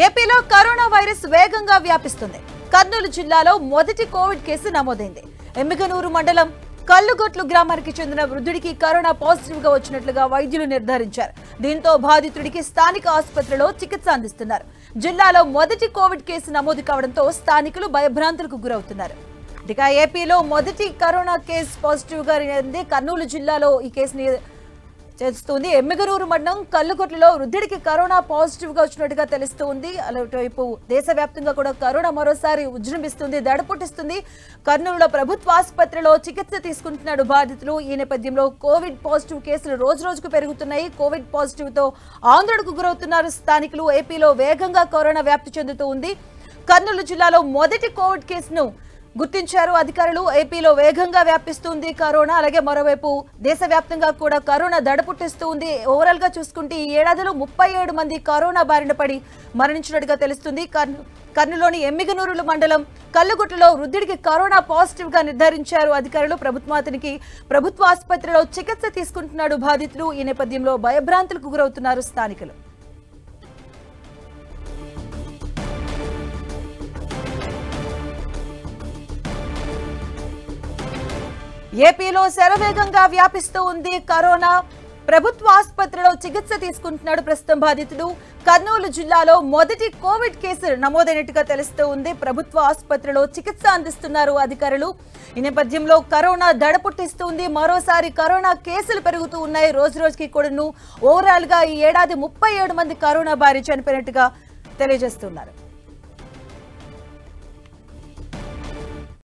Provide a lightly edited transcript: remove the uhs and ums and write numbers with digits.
ఏపీలో corona virus వేగంగా వ్యాపిస్తుంది. కర్నూలు జిల్లాలో మొదటి కోవిడ్ కేసు నమోదైంది. ఎమ్మిగనూరు మండలం కల్లుగొట్లు గ్రామానికి చెందిన వృద్ధుడికి కరోనా పాజిటివ్ గా వచ్చినట్లుగా వైద్యులు నిర్ధారించారు. దీంతో బాధితుడికి స్థానిక ఆసుపత్రిలో చికిత్స అందిస్తున్నారు. జిల్లాలో మొదటి కోవిడ్ కేసు నమోదు కావడంతో స్థానికులు భయభ్రాంతులకు గురవుతున్నారు. ఇక ఏపీలో మొదటి కరోనా కేసు పాజిటివ్ గా కర్నూలు జిల్లాలో ఈ కేసుని చేస్తుంది. ఎమ్మిగనూరు మండలం కల్లుగొట్లలో వృద్ధుడికి కరోనా పాజిటివ్ గా వచ్చినట్టుగా తెలుస్తుంది. అలాంటివైపు దేశవ్యాప్తంగా కూడా కరోనా మరోసారి విజృంభిస్తుంది, దడపుట్టిస్తుంది. కర్నూలులో ప్రభుత్వ ఆసుపత్రిలో చికిత్స తీసుకుంటున్నాడు బాధితులు. ఈ నేపథ్యంలో కోవిడ్ పాజిటివ్ కేసులు రోజు రోజుకు పెరుగుతున్నాయి. కోవిడ్ పాజిటివ్ తో ఆందోళనకు గురవుతున్నారు స్థానికులు. ఏపీలో వేగంగా కరోనా వ్యాప్తి చెందుతూ ఉంది. కర్నూలు జిల్లాలో మొదటి కోవిడ్ కేసును గుర్తించారు అధికారులు. ఏపీలో వేగంగా వ్యాపిస్తుంది కరోనా. అలాగే మరోవైపు దేశవ్యాప్తంగా కూడా కరోనా దడపుట్టిస్తూ ఉంది. ఓవరాల్ గా చూసుకుంటే ఈ ఏడాదిలో 37 మంది కరోనా బారిన పడి మరణించినట్టుగా తెలుస్తుంది. కర్నూలులోని ఎమ్మిగనూరు మండలం కల్లుగుట్టలో వృద్ధుడికి కరోనా పాజిటివ్ గా నిర్ధారించారు అధికారులు. ప్రభుత్వ ఆసుపత్రిలో చికిత్స తీసుకుంటున్నాడు బాధితులు. ఈ నేపథ్యంలో భయభ్రాంతులకు గురవుతున్నారు స్థానికులు. ఏపీలో శరవేగంగా వ్యాపిస్తూ ఉంది కరోనా. ప్రభుత్వ ఆసుపత్రిలో చికిత్స తీసుకుంటున్నాడు ప్రస్తుతం బాధితుడు. కర్నూలు జిల్లాలో మొదటి కోవిడ్ కేసు నమోదైనట్టుగా తెలుస్తూ ఉంది. ప్రభుత్వ ఆసుపత్రిలో చికిత్స అందిస్తున్నారు అధికారులు. ఈ నేపథ్యంలో కరోనా దడపుట్టిస్తుంది. మరోసారి కరోనా కేసులు పెరుగుతూ ఉన్నాయి రోజు రోజుకి కూడాను. ఓవరాల్ గా ఈ ఏడాది 37 మంది కరోనా బారి చనిపోయినట్టుగా తెలియజేస్తున్నారు.